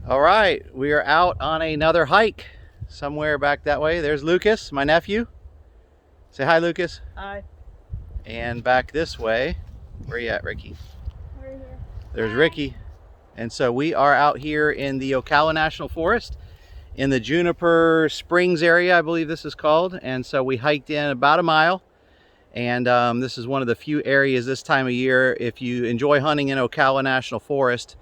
All right, we are out on another hike somewhere back that way. There's Lucas, my nephew. Say hi, Lucas. Hi. And back this way, where you at, Ricky? Right here. There's Ricky. And so we are out here in the Ocala National Forest in the Juniper Springs area, I believe this is called. And so we hiked in about a mile. And this is one of the few areas this time of year, if you enjoy hunting in Ocala National Forest,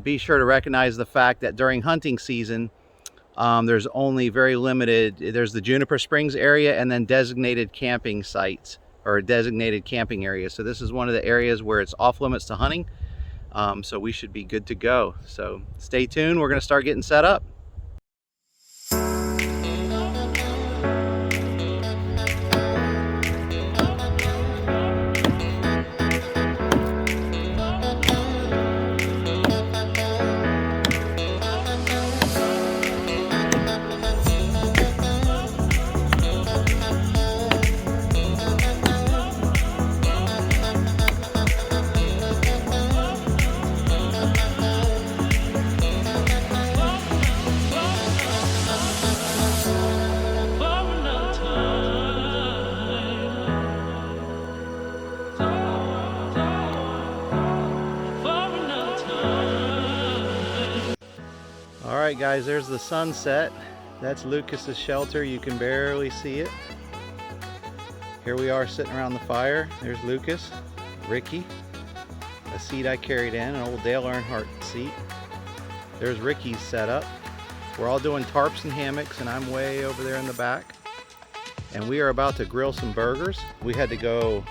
be sure to recognize the fact that during hunting season, there's only very limited, there's the Juniper Springs area and then designated camping sites or designated camping areas. So this is one of the areas where it's off limits to hunting. So we should be good to go. So stay tuned, we're gonna start getting set up. All right, guys, there's the sunset. That's Lucas's shelter. You can barely see it. Here we are sitting around the fire. There's Lucas, Ricky, a seat I carried in, an old Dale Earnhardt seat. There's Ricky's setup. We're all doing tarps and hammocks, and I'm way over there in the back. And we are about to grill some burgers. We had to go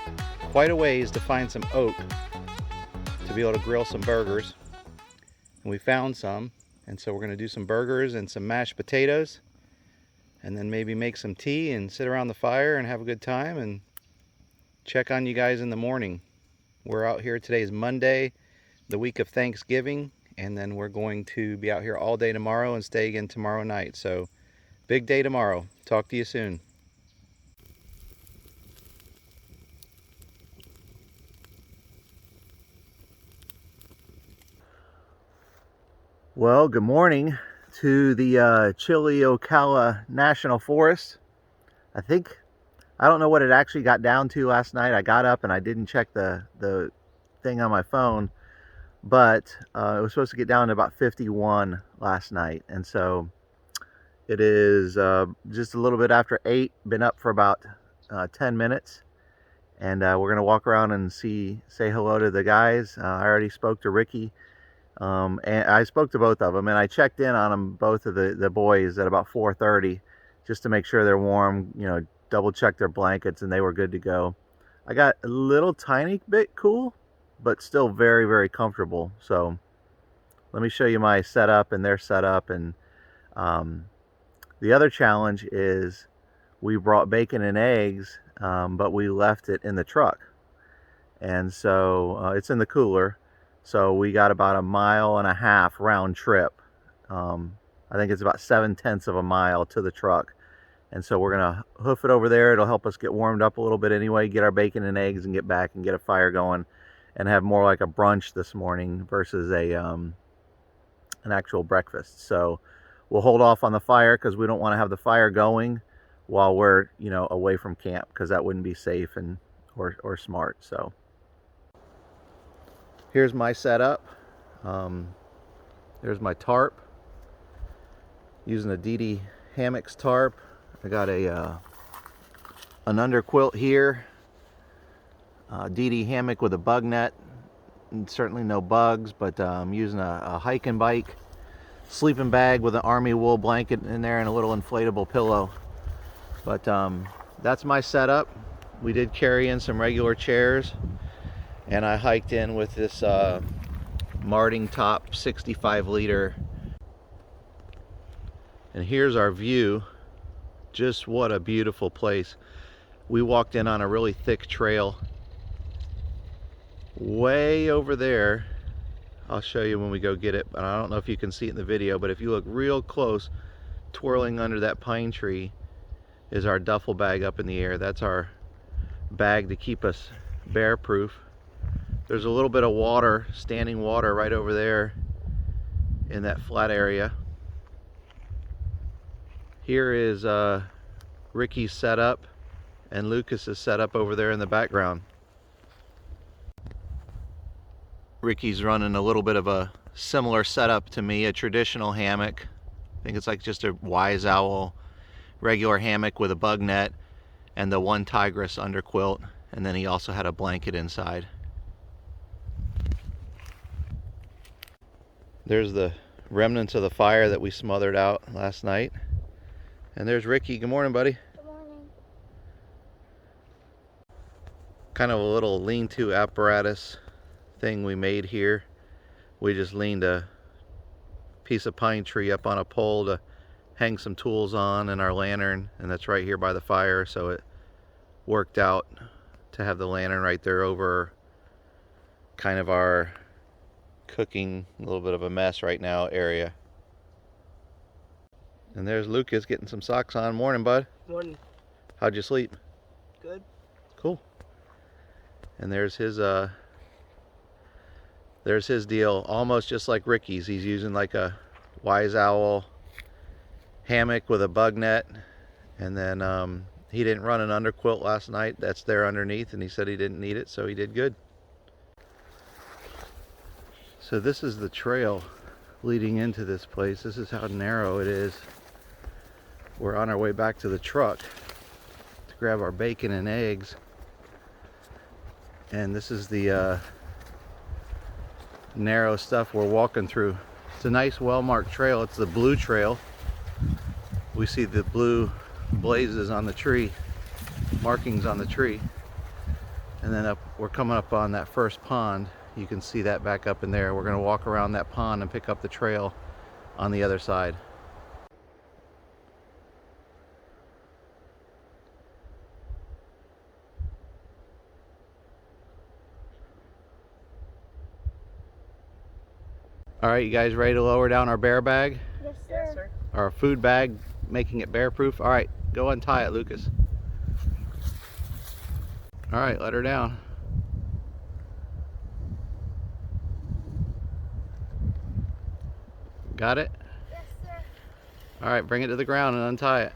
quite a ways to find some oak to be able to grill some burgers. And we found some. And so we're going to do some burgers and some mashed potatoes, and then maybe make some tea and sit around the fire and have a good time and check on you guys in the morning. We're out here, today is Monday, the week of Thanksgiving, and then we're going to be out here all day tomorrow and stay again tomorrow night. So big day tomorrow. Talk to you soon. Well, good morning to the chilly Ocala National Forest. I don't know what it actually got down to last night. I got up and I didn't check the thing on my phone, but it was supposed to get down to about 51 last night. And so it is just a little bit after 8, been up for about 10 minutes. And we're gonna walk around and say hello to the guys. I already spoke to Ricky. And I spoke to both of them, and I checked in on them, both of the boys, at about 4:30, just to make sure they're warm, you know, double check their blankets, and they were good to go. I got a little tiny bit cool, but still very, very comfortable. So let me show you my setup and their setup. And the other challenge is we brought bacon and eggs, but we left it in the truck. And so it's in the cooler. So we got about 1.5 miles round trip. I think it's about 7/10 of a mile to the truck. And so we're gonna hoof it over there. It'll help us get warmed up a little bit anyway, get our bacon and eggs and get back and get a fire going and have more like a brunch this morning versus an actual breakfast. So we'll hold off on the fire because we don't want to have the fire going while we're, you know, away from camp, because that wouldn't be safe and or smart. So here's my setup. There's my tarp. Using a DD Hammocks tarp. I got an underquilt here. DD hammock with a bug net. And certainly no bugs, but I'm using a hiking bike. Sleeping bag with an army wool blanket in there and a little inflatable pillow. But that's my setup. We did carry in some regular chairs. And I hiked in with this Marting Top 65 liter. And here's our view. Just what a beautiful place. We walked in on a really thick trail. Way over there, I'll show you when we go get it, but I don't know if you can see it in the video, but if you look real close, twirling under that pine tree is our duffel bag up in the air. That's our bag to keep us bear proof. There's a little bit of water, standing water right over there in that flat area. Here is Ricky's setup and Lucas's setup over there in the background. Ricky's running a little bit of a similar setup to me, a traditional hammock. I think it's like just a wise owl regular hammock with a bug net and the one tigress underquilt, and then he also had a blanket inside. There's the remnants of the fire that we smothered out last night. And there's Ricky. Good morning, buddy. Good morning. Kind of a little lean-to apparatus thing we made here. We just leaned a piece of pine tree up on a pole to hang some tools on and our lantern, and that's right here by the fire, so it worked out to have the lantern right there over kind of our cooking, a little bit of a mess right now area. And there's Lucas getting some socks on. Morning, bud. Morning. How'd you sleep? Good. Cool. And there's his deal, almost just like Ricky's. He's using like a wise owl hammock with a bug net, and then he didn't run an underquilt last night. That's there underneath, and he said he didn't need it, so he did good. So this is the trail leading into this place. This is how narrow it is. We're on our way back to the truck to grab our bacon and eggs, and this is the narrow stuff we're walking through. It's a nice well-marked trail. It's the blue trail. We see the blue blazes on the tree, markings on the tree, and then we're coming up on that first pond. You can see that back up in there. We're going to walk around that pond and pick up the trail on the other side. All right, you guys ready to lower down our bear bag? Yes, sir. Yes, sir. Our food bag, making it bear proof. All right, go untie it, Lucas. All right, let her down. Got it? Yes, sir. All right, bring it to the ground and untie it.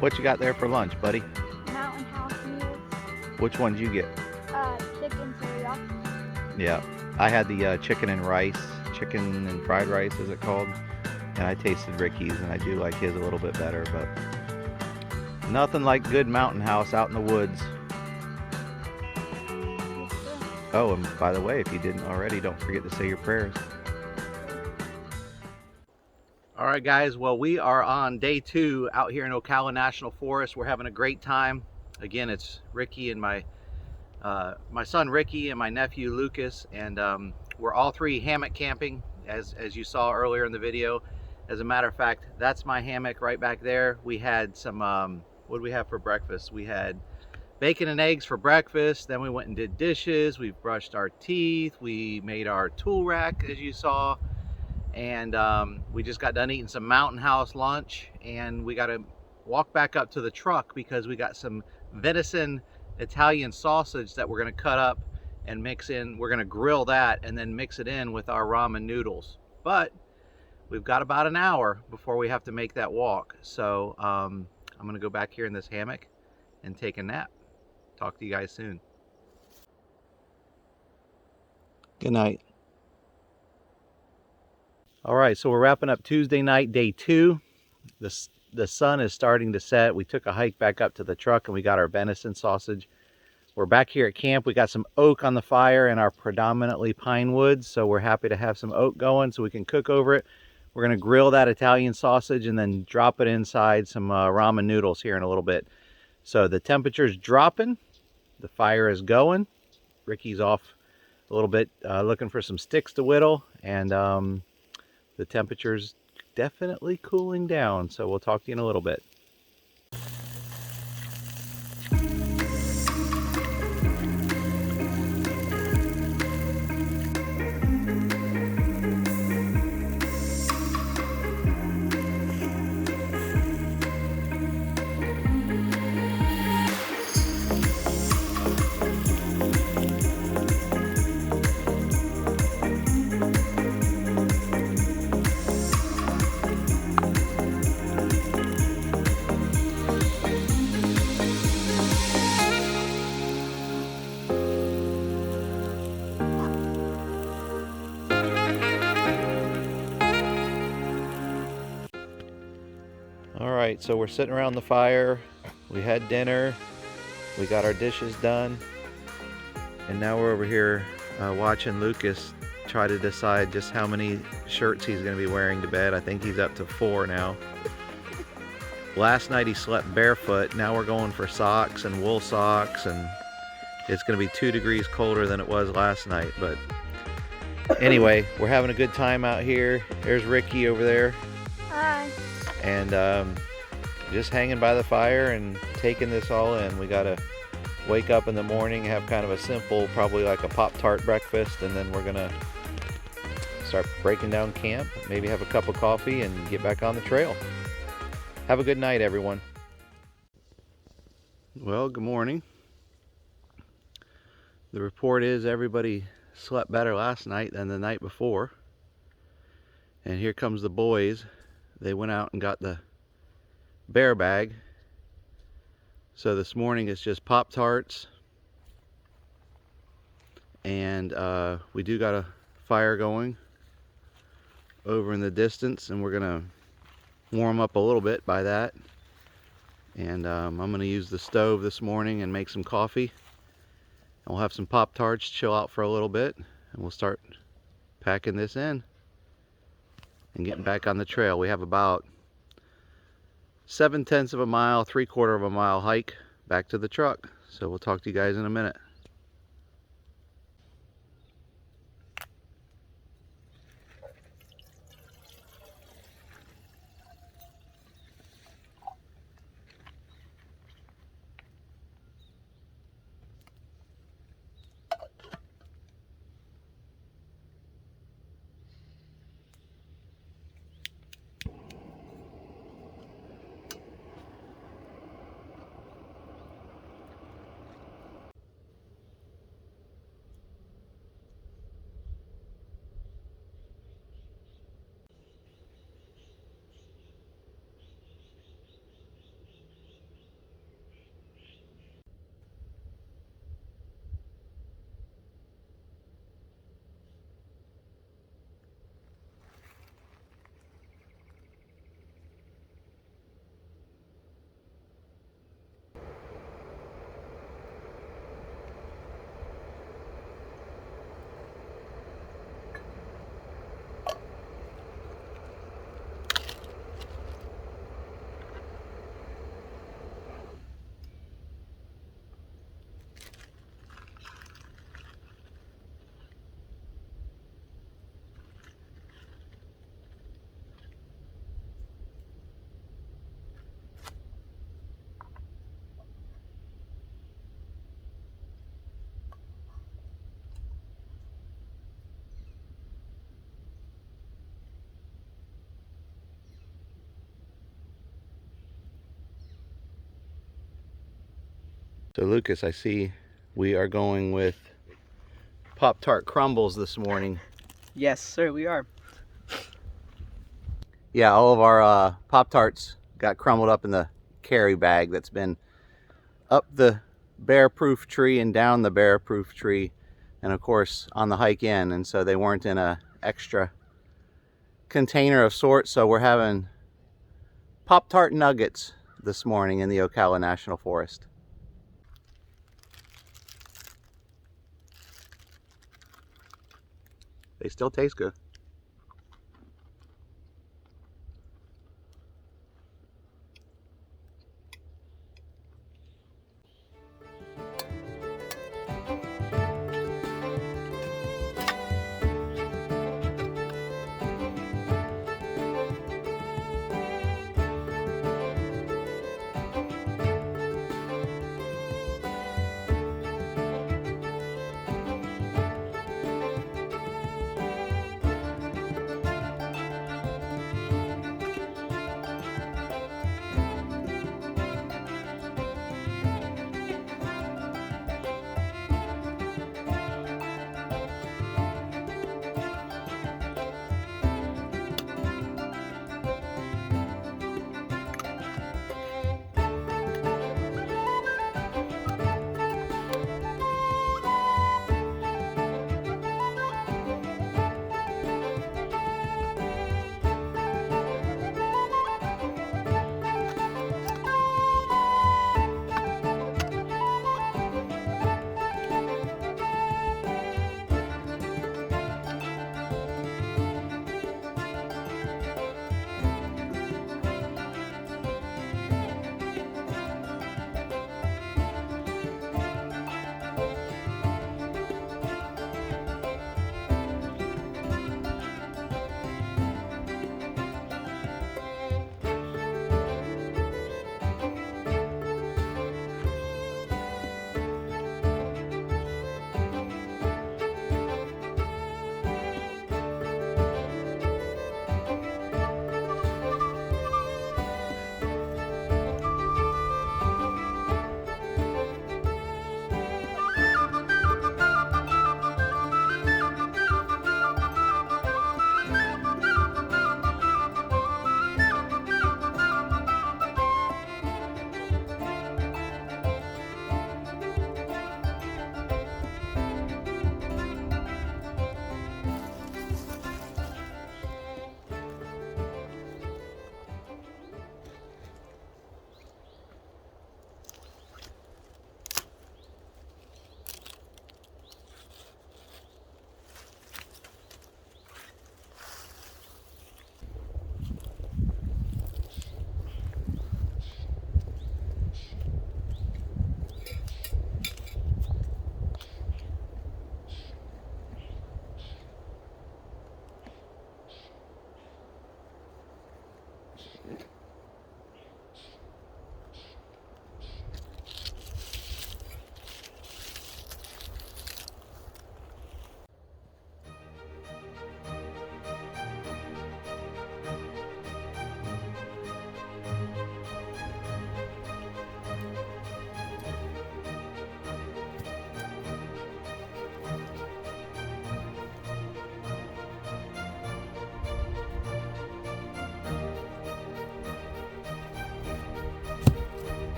What you got there for lunch, buddy? Mountain house meals. Which ones you get? Chicken teriyaki. Yeah, I had the chicken and rice, chicken and fried rice, is it called? And I tasted Ricky's, and I do like his a little bit better, but nothing like good mountain house out in the woods. Yes, sir. Oh, and by the way, if you didn't already, don't forget to say your prayers. All right, guys, well, we are on day 2 out here in Ocala National Forest. We're having a great time. Again, it's Ricky and my son Ricky and my nephew Lucas, and we're all 3 hammock camping, as you saw earlier in the video. As a matter of fact, that's my hammock right back there. We had some, what did we have for breakfast? We had bacon and eggs for breakfast. Then we went and did dishes. We brushed our teeth. We made our tool rack, as you saw. And we just got done eating some Mountain House lunch. And we got to walk back up to the truck because we got some venison Italian sausage that we're going to cut up and mix in. We're going to grill that and then mix it in with our ramen noodles. But we've got about an hour before we have to make that walk. So I'm going to go back here in this hammock and take a nap. Talk to you guys soon. Good night. All right, so we're wrapping up Tuesday night, day 2. The sun is starting to set. We took a hike back up to the truck and we got our venison sausage. We're back here at camp. We got some oak on the fire in our predominantly pine woods, so we're happy to have some oak going so we can cook over it. We're going to grill that Italian sausage and then drop it inside some ramen noodles here in a little bit. So the temperature's dropping. The fire is going. Ricky's off a little bit looking for some sticks to whittle, and the temperature's definitely cooling down. So we'll talk to you in a little bit. All right, so we're sitting around the fire. We had dinner. We got our dishes done. And now we're over here watching Lucas try to decide just how many shirts he's going to be wearing to bed. I think he's up to 4 now. Last night he slept barefoot. Now we're going for socks and wool socks, and it's going to be 2 degrees colder than it was last night. But anyway, we're having a good time out here. There's Ricky over there. Hi. And just hanging by the fire and taking this all in. We gotta wake up in the morning, have kind of a simple, probably like a Pop-Tart breakfast, and then we're gonna start breaking down camp, maybe have a cup of coffee and get back on the trail. Have a good night, everyone. Well, good morning. The report is everybody slept better last night than the night before. And here comes the boys. They went out and got the bear bag. So this morning it's just Pop-Tarts. And we do got a fire going over in the distance, and we're gonna warm up a little bit by that. And I'm gonna use the stove this morning and make some coffee. And we'll have some Pop-Tarts, chill out for a little bit, and we'll start packing this in and getting back on the trail. We have about 7/10 of a mile, 3/4 of a mile hike back to the truck. So we'll talk to you guys in a minute. So Lucas, I see we are going with Pop-Tart crumbles this morning. Yes, sir, we are. Yeah, all of our Pop-Tarts got crumbled up in the carry bag that's been up the bear-proof tree and down the bear-proof tree, and of course on the hike in, and so they weren't in a extra container of sorts. So we're having Pop-Tart nuggets this morning in the Ocala National Forest. They still taste good.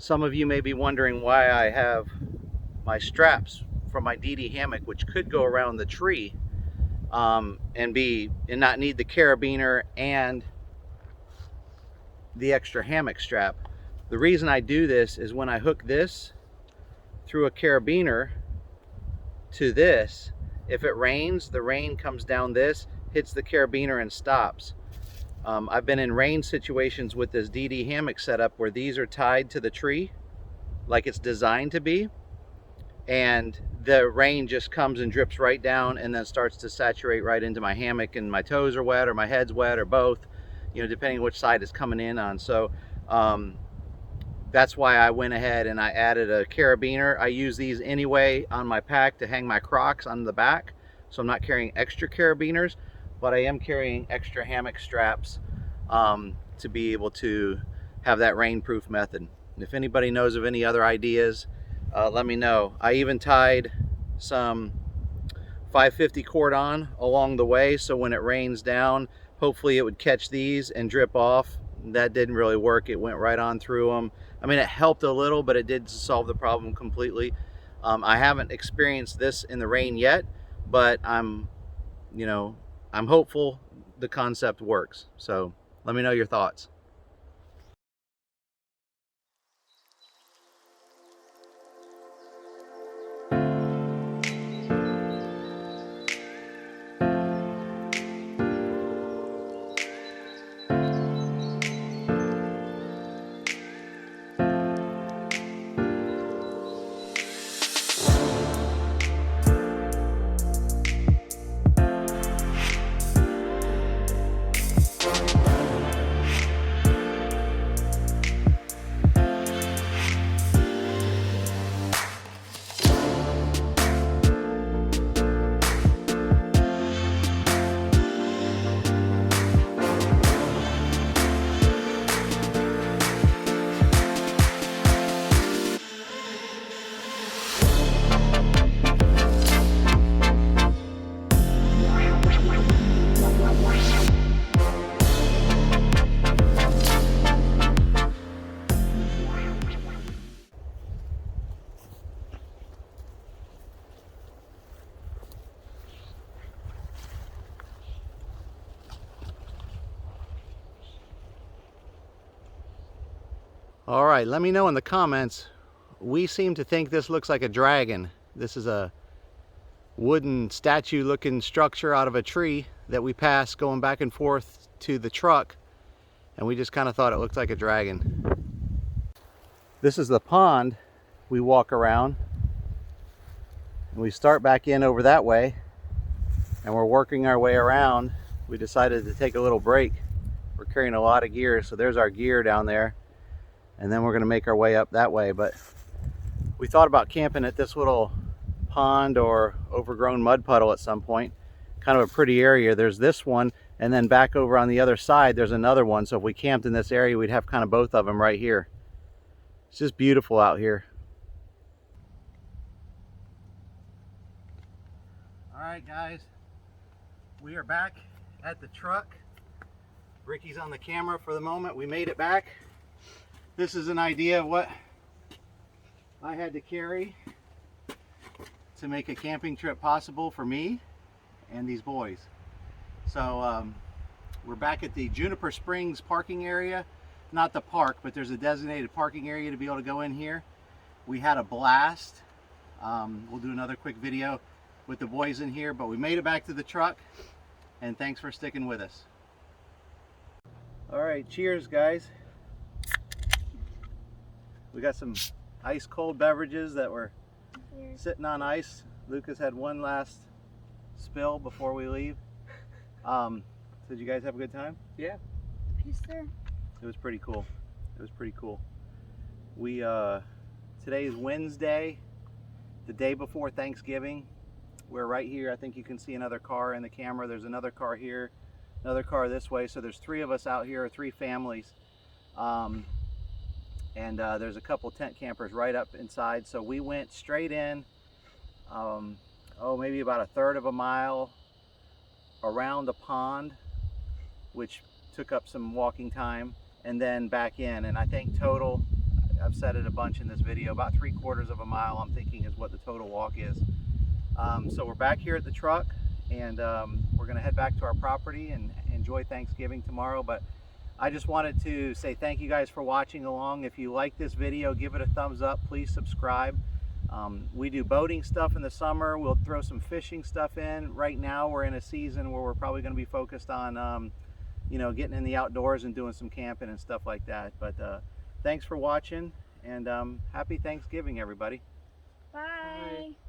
Some of you may be wondering why I have my straps from my DD hammock, which could go around the tree and not need the carabiner and the extra hammock strap. The reason I do this is when I hook this through a carabiner to this, if it rains, the rain comes down this, hits the carabiner and stops. I've been in rain situations with this DD hammock setup where these are tied to the tree like it's designed to be, and the rain just comes and drips right down and then starts to saturate right into my hammock, and my toes are wet or my head's wet or both, you know, depending on which side it's coming in on. So that's why I went ahead and I added a carabiner. I use these anyway on my pack to hang my Crocs on the back, so I'm not carrying extra carabiners, but I am carrying extra hammock straps to be able to have that rainproof method. And if anybody knows of any other ideas, let me know. I even tied some 550 cord on along the way, so when it rains down, hopefully it would catch these and drip off. That didn't really work. It went right on through them. I mean, it helped a little, but it did solve the problem completely. I haven't experienced this in the rain yet, but I'm hopeful the concept works. So let me know your thoughts. All right, let me know in the comments. We seem to think this looks like a dragon. This is a wooden statue looking structure out of a tree that we passed going back and forth to the truck, and we just kind of thought it looked like a dragon. This is the pond we walk around, and we start back in over that way, and we're working our way around. We decided to take a little break. We're carrying a lot of gear, so there's our gear down there. And then we're going to make our way up that way. But we thought about camping at this little pond or overgrown mud puddle at some point. Kind of a pretty area. There's this one, and then back over on the other side there's another one. So if we camped in this area, we'd have kind of both of them right here. It's just beautiful out here. All right, guys, we are back at the truck. Ricky's on the camera for the moment. We made it back. This is an idea of what I had to carry to make a camping trip possible for me and these boys. So we're back at the Juniper Springs parking area. Not the park, but there's a designated parking area to be able to go in here. We had a blast. We'll do another quick video with the boys in here, but we made it back to the truck, and thanks for sticking with us. All right, cheers, guys. We got some ice cold beverages that were sitting on ice. Lucas had one last spill before we leave. Did you guys have a good time? Yeah. Yes, sir. It was pretty cool. It was pretty cool. We today is Wednesday, the day before Thanksgiving. We're right here. I think you can see another car in the camera. There's another car here, another car this way. So there's 3 of us out here, 3 families. And there's a couple tent campers right up inside. So we went straight in, maybe about a third of a mile around the pond, which took up some walking time, and then back in. And I think total, I've said it a bunch in this video, about 3/4 of a mile I'm thinking is what the total walk is. So we're back here at the truck, and we're gonna head back to our property and enjoy Thanksgiving tomorrow. But I just wanted to say thank you guys for watching along. If you like this video, give it a thumbs up, please subscribe. We do boating stuff in the summer. We'll throw some fishing stuff in. Right now we're in a season where we're probably going to be focused on you know, getting in the outdoors and doing some camping and stuff like that. But thanks for watching, and happy Thanksgiving, everybody. Bye. Bye.